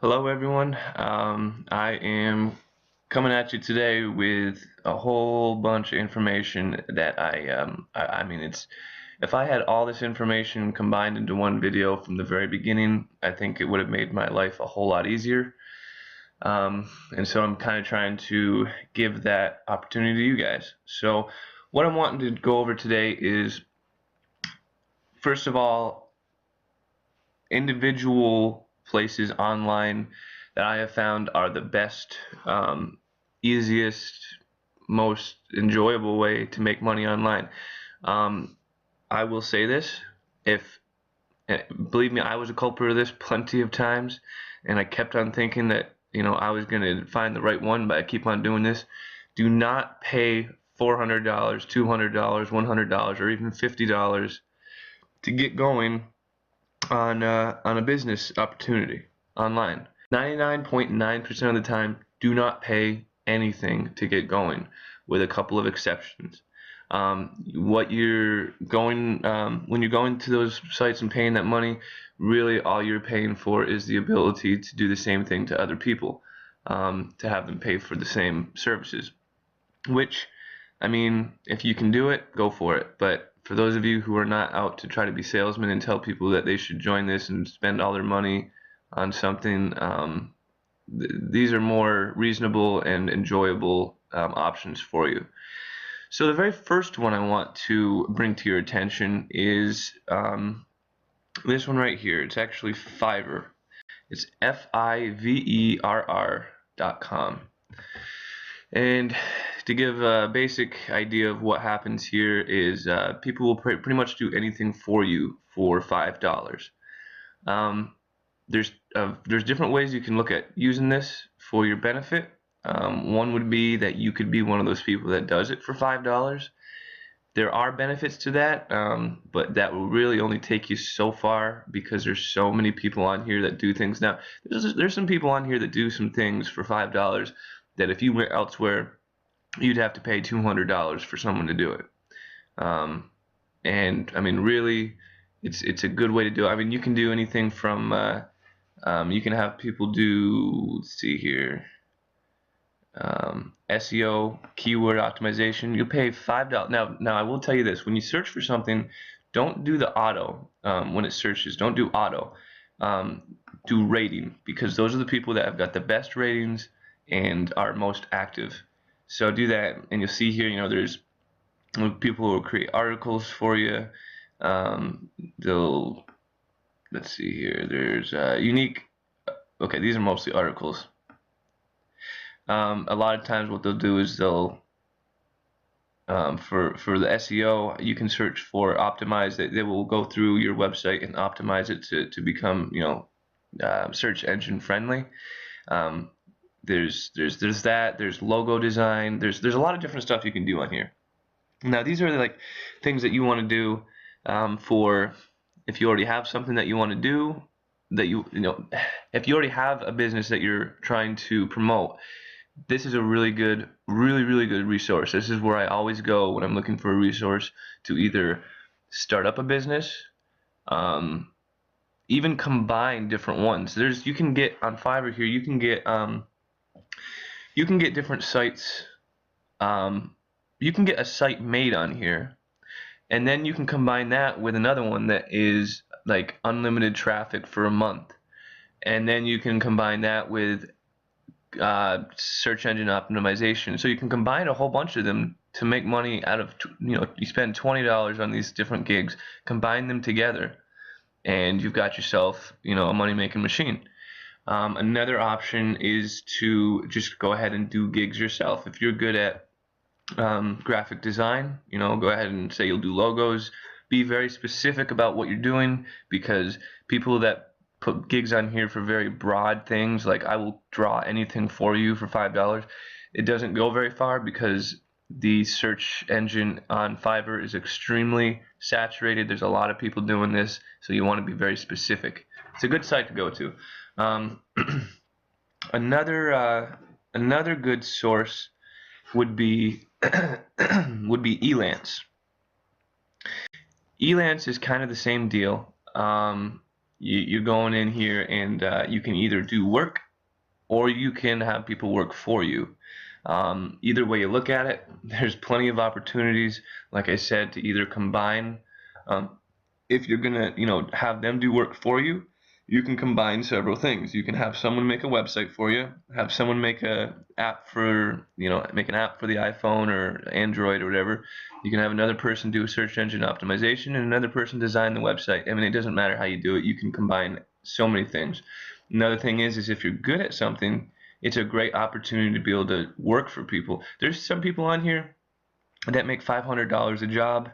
Hello, everyone. I am coming at you today with a whole bunch of information that I mean, it's if I had all this information combined into one video from the very beginning, I think it would have made my life a whole lot easier. And so I'm kind of trying to give that opportunity to you guys. So, what I'm wanting to go over today is, first of all, individual places online that I have found are the best, easiest, most enjoyable way to make money online. Um, I will say this, if believe me, I was a culprit of this plenty of times, and I kept on thinking that I was going to find the right one, but I keep on doing this. Do not pay $400, $200, $100, or even $50 to get going on a business opportunity online. 99.9% of the time, do not pay anything to get going, with a couple of exceptions. What you're going when you're going to those sites and paying that money, really all you're paying for is the ability to do the same thing to other people, to have them pay for the same services. Which, I mean, if you can do it, go for it. But for those of you who are not out to try to be salesmen and tell people that they should join this and spend all their money on something, these are more reasonable and enjoyable options for you. So the very first one I want to bring to your attention is this one right here. It's actually Fiverr. It's Fiverr.com. And to give a basic idea of what happens here is people will pretty much do anything for you for $5. Um, there's different ways you can look at using this for your benefit. One would be that you could be one of those people that does it for $5. There are benefits to that, but that will really only take you so far, because there's so many people on here that do things. Now, there's some people on here that do some things for $5 that if you went elsewhere, you'd have to pay $200 for someone to do it. And I mean, really, it's a good way to do it. I mean, you can do anything from you can have people do, let's see here, SEO, keyword optimization. You'll pay $5. Now I will tell you this: when you search for something, don't do the auto. When it searches, don't do auto. Do rating, because those are the people that have got the best ratings and are most active. So do that, and you'll see here, there's people who will create articles for you. Let's see here, there's unique. Okay, these are mostly articles. A lot of times what they'll do is they'll for the SEO, you can search for optimize. They will go through your website and optimize it to become search engine friendly. There's that. There's logo design. There's a lot of different stuff you can do on here. Now these are like things that you want to do for if you already have something that you want to do, that if you already have a business that you're trying to promote. This is a really good resource. This is where I always go when I'm looking for a resource to either start up a business, even combine different ones. You can get on Fiverr here. You can get different sites. You can get a site made on here, and then you can combine that with another one that is like unlimited traffic for a month, and then you can combine that with search engine optimization. So you can combine a whole bunch of them to make money out of, you spend $20 on these different gigs, combine them together, and you've got yourself, a money-making machine. Another option is to just go ahead and do gigs yourself. If you're good at graphic design, go ahead and say you'll do logos. Be very specific about what you're doing, because people that put gigs on here for very broad things, like I will draw anything for you for $5, it doesn't go very far, because the search engine on Fiverr is extremely saturated. There's a lot of people doing this, so you want to be very specific. It's a good site to go to. Another good source would be Elance. Elance is kind of the same deal. you're going in here and you can either do work or you can have people work for you. Either way you look at it, there's plenty of opportunities, like I said, to either combine. If you're gonna, have them do work for you, you can combine several things. You can have someone make a website for you, have someone make a app for, make an app for the iPhone or Android or whatever. You can have another person do search engine optimization and another person design the website. I mean, it doesn't matter how you do it. You can combine so many things. Another thing is if you're good at something, it's a great opportunity to be able to work for people. There's some people on here that make $500 a job,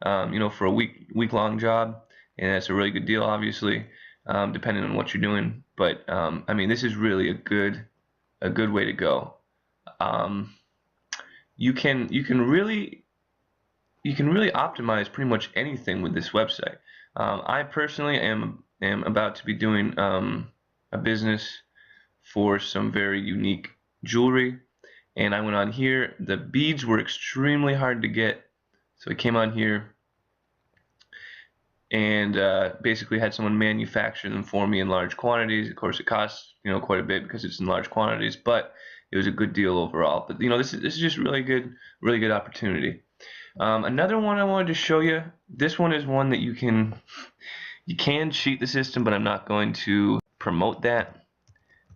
for a week-long job, and that's a really good deal, obviously, depending on what you're doing. But I mean, this is really a good way to go. You can really optimize pretty much anything with this website. I personally am about to be doing a business for some very unique jewelry, and I went on here. The beads were extremely hard to get, so I came on here and basically had someone manufacture them for me in large quantities. Of course, it costs quite a bit because it's in large quantities, but it was a good deal overall. But this is just really good opportunity. Another one I wanted to show you. This one is one that you can cheat the system, but I'm not going to promote that.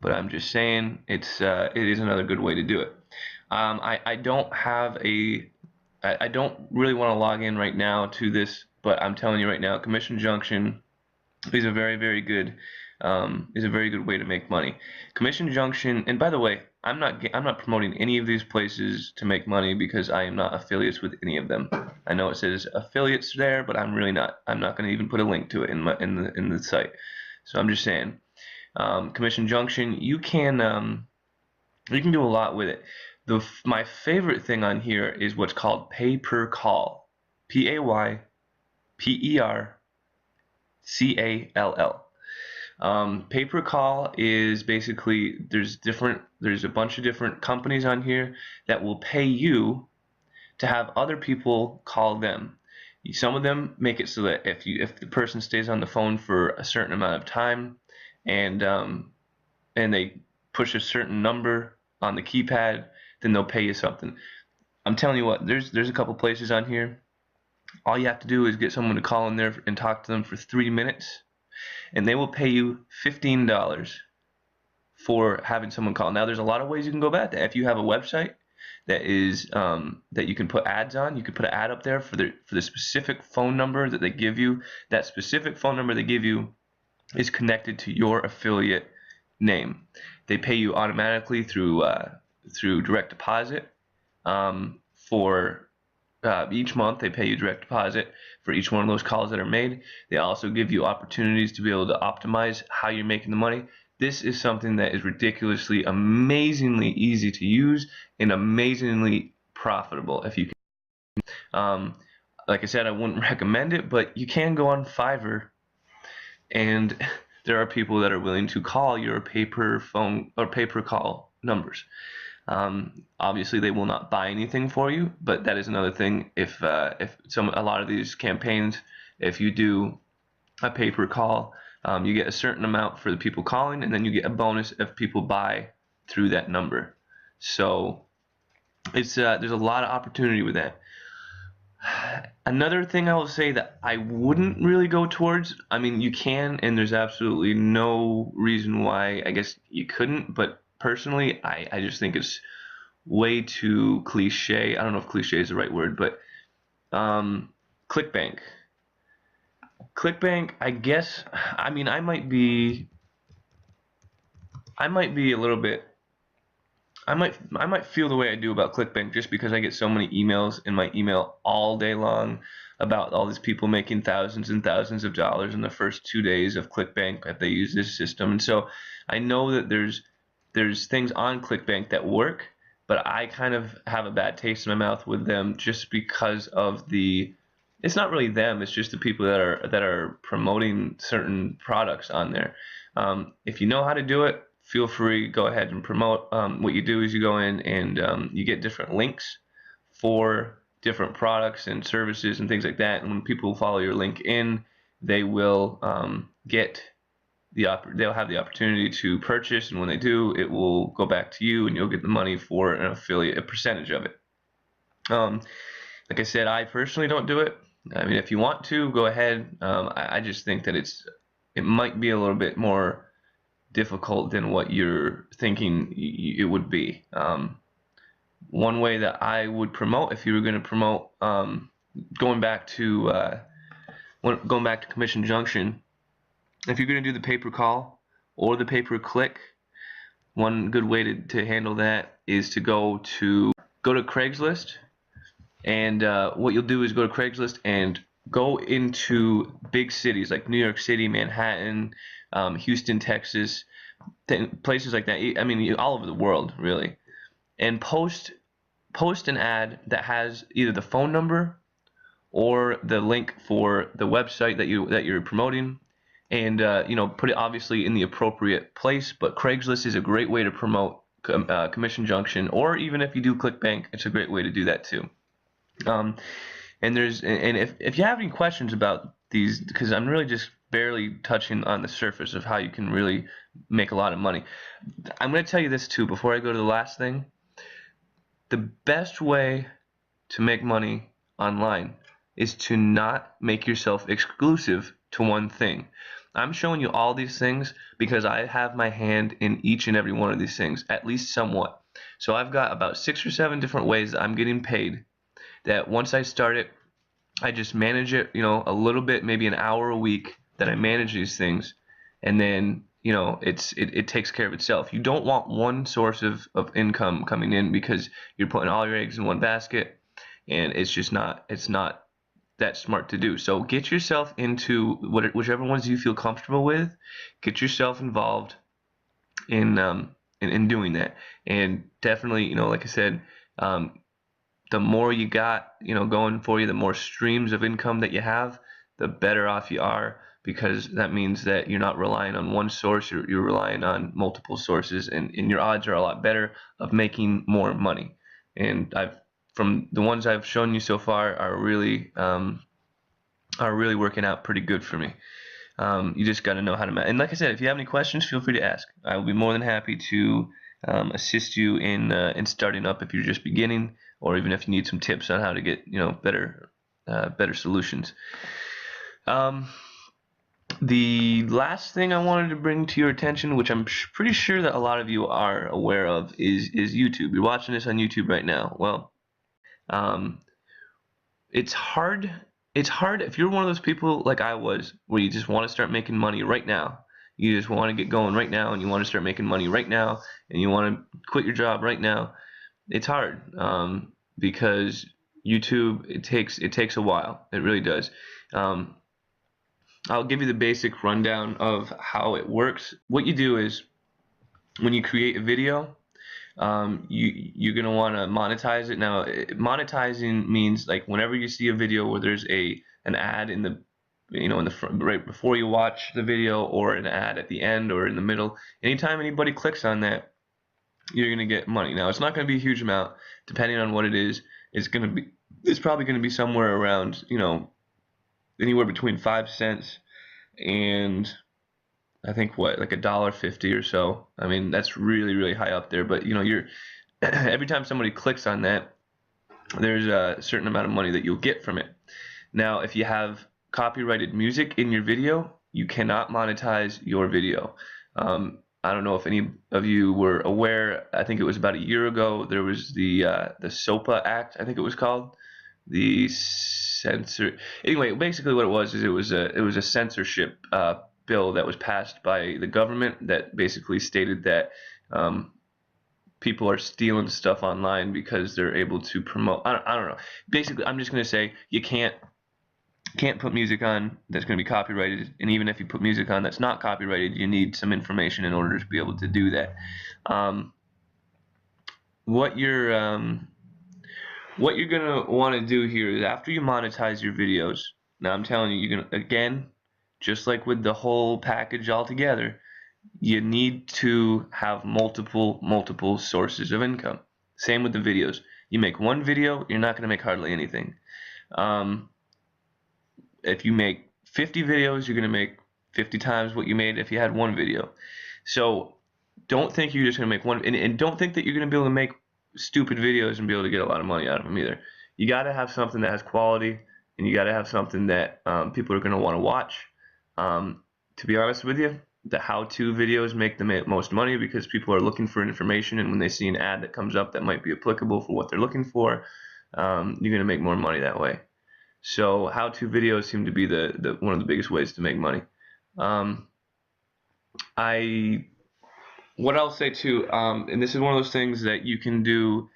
But I'm just saying it is another good way to do it. I don't have I don't really want to log in right now to this, but I'm telling you right now, Commission Junction is a very good way to make money. Commission Junction, and by the way, I'm not promoting any of these places to make money because I am not affiliates with any of them. I know it says affiliates there, but I'm really not. I'm not going to even put a link to it in the site. So I'm just saying, Commission Junction, you can do a lot with it. My favorite thing on here is what's called pay per call. PAYPERCALL. Pay per call is basically there's a bunch of different companies on here that will pay you to have other people call them. Some of them make it so that if the person stays on the phone for a certain amount of time and they push a certain number on the keypad, then they'll pay you something. I'm telling you what, there's a couple places on here. All you have to do is get someone to call in there and talk to them for 3 minutes, and they will pay you $15 for having someone call. Now, there's a lot of ways you can go about that. If you have a website that is that you can put ads on, you can put an ad up there for the specific phone number that they give you. That specific phone number they give you is connected to your affiliate name. They pay you automatically through direct deposit. For each month, they pay you direct deposit for each one of those calls that are made. They also give you opportunities to be able to optimize how you're making the money. This is something that is ridiculously, amazingly easy to use and amazingly profitable. If you can, like I said, I wouldn't recommend it, but you can go on Fiverr, and there are people that are willing to call your pay-per-phone or pay-per-call numbers. Obviously, they will not buy anything for you, but that is another thing. If a lot of these campaigns, if you do a pay-per-call, you get a certain amount for the people calling, and then you get a bonus if people buy through that number. So it's there's a lot of opportunity with that. Another thing I will say that I wouldn't really go towards, I mean, you can, and there's absolutely no reason why I guess you couldn't, but personally, I just think it's way too cliche. I don't know if cliche is the right word, but ClickBank. ClickBank, I guess, I mean, I might be a little bit, I might feel the way I do about ClickBank just because I get so many emails in my email all day long about all these people making thousands and thousands of dollars in the first 2 days of ClickBank if they use this system. And so I know that there's things on ClickBank that work, but I kind of have a bad taste in my mouth with them just because of it's not really them, it's just the people that are promoting certain products on there. If you know how to do it, feel free, go ahead and promote. What you do is you go in and you get different links for different products and services and things like that, and when people follow your link in, they will get they'll have the opportunity to purchase, and when they do, it will go back to you, and you'll get the money for an affiliate, a percentage of it. Like I said, I personally don't do it. I mean, if you want to, go ahead. I just think that it might be a little bit more difficult than what you're thinking it would be. One way that I would promote, if you were going to promote, going back to Commission Junction, if you're going to do the pay-per-call or the pay-per-click, one good way to handle that is to go to Craigslist. And what you'll do is go to Craigslist and go into big cities like New York City, Manhattan, Houston, Texas, places like that. I mean, all over the world, really. And post an ad that has either the phone number or the link for the website that you're promoting, and put it obviously in the appropriate place. But Craigslist is a great way to promote Commission Junction, or even if you do ClickBank, it's a great way to do that too. And if you have any questions about these, because I'm really just barely touching on the surface of how you can really make a lot of money, I'm going to tell you this too before I go to the last thing. The best way to make money online is to not make yourself exclusive to one thing. I'm showing you all these things because I have my hand in each and every one of these things, at least somewhat. So I've got about 6 or 7 different ways that I'm getting paid, that once I start it, I just manage it, a little bit, maybe an hour a week that I manage these things, and then it takes care of itself. You don't want one source of income coming in, because you're putting all your eggs in one basket, and it's not that smart to do. So get yourself into whichever ones you feel comfortable with. Get yourself involved in doing that, and definitely, like I said, the more you got, going for you, the more streams of income that you have, the better off you are, because that means that you're not relying on one source, you're relying on multiple sources, and your odds are a lot better of making more money. And from the ones I've shown you so far, are really working out pretty good for me. You just got to know how to and like I said, if you have any questions, feel free to ask. I will be more than happy to assist you in starting up if you're just beginning, or even if you need some tips on how to get better solutions. The last thing I wanted to bring to your attention, which I'm pretty sure that a lot of you are aware of, is YouTube. You're watching this on YouTube right now. Well, it's hard if you're one of those people like I was, where you just want to start making money right now. You just want to get going right now, and you want to start making money right now, and you want to quit your job right now. It's hard, because YouTube, it takes a while. It really does. I'll give you the basic rundown of how it works. What you do is, when you create a video, you're gonna want to monetize it. Now, monetizing means, like, whenever you see a video where there's an ad in the in the front, right before you watch the video, or an ad at the end or in the middle, anytime anybody clicks on that, you're gonna get money. Now, it's not gonna be a huge amount, depending on what it is. It's probably gonna be somewhere around anywhere between 5 cents and, I think, like $1.50 or so. I mean, that's really, really high up there. But you're every time somebody clicks on that, there's a certain amount of money that you'll get from it. Now, if you have copyrighted music in your video, you cannot monetize your video. I don't know if any of you were aware. I think it was about a year ago. There was the SOPA Act, I think it was called. Anyway, basically what it was is it was a censorship bill that was passed by the government, that basically stated that people are stealing stuff online because they're able to promote. I don't know. Basically, I'm just going to say you can't put music on that's going to be copyrighted, and even if you put music on that's not copyrighted, you need some information in order to be able to do that. What you're gonna want to do here is, after you monetize your videos, now I'm telling you, you're gonna, again, just like with the whole package altogether, you need to have multiple sources of income. Same with the videos. You make one video, you're not gonna make hardly anything. If you make 50 videos, you're gonna make 50 times what you made if you had one video. So don't think you're just going to make one, and don't think that you're going to be able to make stupid videos and be able to get a lot of money out of them either. You got to have something that has quality, and you got to have something that people are going to want to watch. To be honest with you, the how-to videos make the most money because people are looking for information, and when they see an ad that comes up that might be applicable for what they're looking for, you're going to make more money that way. So how-to videos seem to be the one of the biggest ways to make money. What I'll say too, and this is one of those things that you can do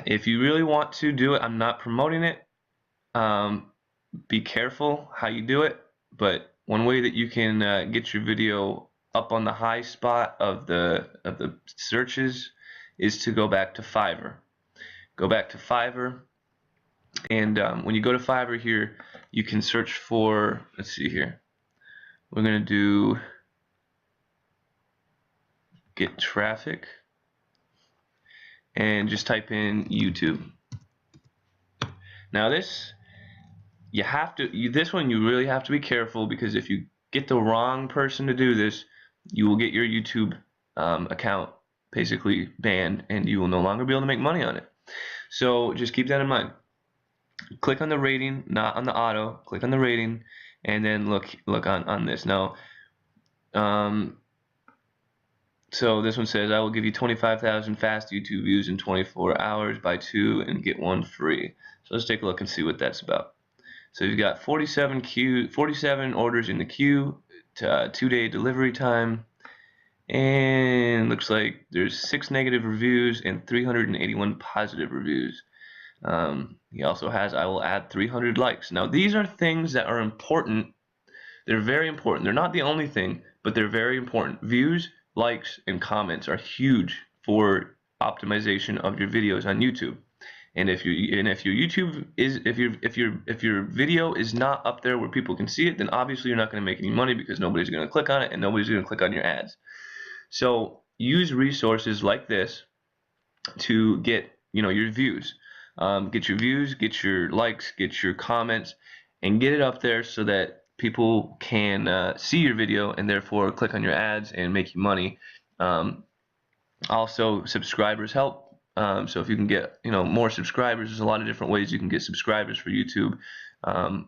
if you really want to do it. I'm not promoting it. Be careful how you do it, but one way that you can get your video up on the high spot of the searches is to go back to Fiverr. Go back to Fiverr, and when you go to Fiverr here, you can search for, let's see here, we're going to do get traffic, and just type in YouTube. Now this, this one you really have to be careful, because if you get the wrong person to do this, you will get your YouTube account basically banned, and you will no longer be able to make money on it. So just keep that in mind. Click on the rating, not on the auto. Click on the rating, and then look on this. Now, so this one says, I will give you 25,000 fast YouTube views in 24 hours, buy 2 and get 1 free. So let's take a look and see what that's about. So you've got 47 orders in the queue, 2-day delivery time, and looks like there's 6 negative reviews and 381 positive reviews. He also has, I will add 300 likes. Now these are things that are important. They're very important. They're not the only thing, but they're very important. Views, likes, and comments are huge for optimization of your videos on YouTube. And if your video is not up there where people can see it, then obviously you're not going to make any money, because nobody's going to click on it and nobody's going to click on your ads. So use resources like this to get your views. Get your views, get your likes, get your comments, and get it up there so that people can see your video and therefore click on your ads and make you money. Also, subscribers help. So if you can get more subscribers, there's a lot of different ways you can get subscribers for YouTube.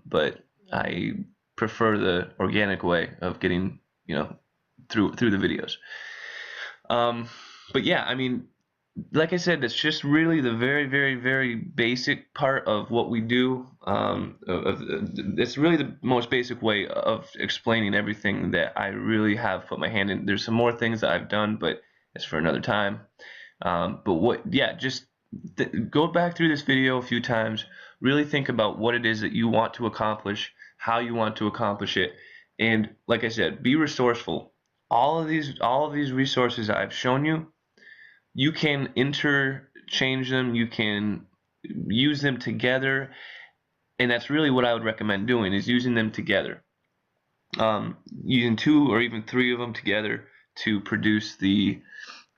But I prefer the organic way of getting through the videos. But yeah, I mean, like I said, that's just really the very, very, very basic part of what we do. It's really the most basic way of explaining everything that I really have put my hand in. There's some more things that I've done, but it's for another time. Just go back through this video a few times. Really think about what it is that you want to accomplish, how you want to accomplish it, and like I said, be resourceful. All of these resources I've shown you, you can interchange them, you can use them together, and that's really what I would recommend doing, is using them together. Using 2 or even 3 of them together to produce the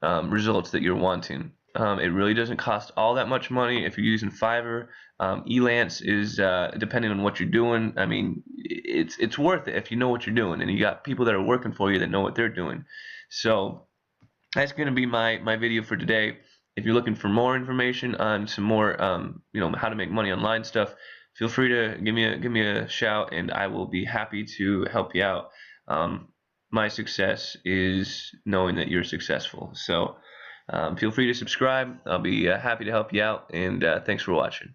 results that you're wanting. It really doesn't cost all that much money if you're using Fiverr. Elance is, depending on what you're doing, I mean, it's worth it if you know what you're doing and you got people that are working for you that know what they're doing. So that's going to be my video for today. If you're looking for more information on some more how to make money online stuff, feel free to give me a shout, and I will be happy to help you out. My success is knowing that you're successful. So feel free to subscribe. I'll be happy to help you out, and thanks for watching.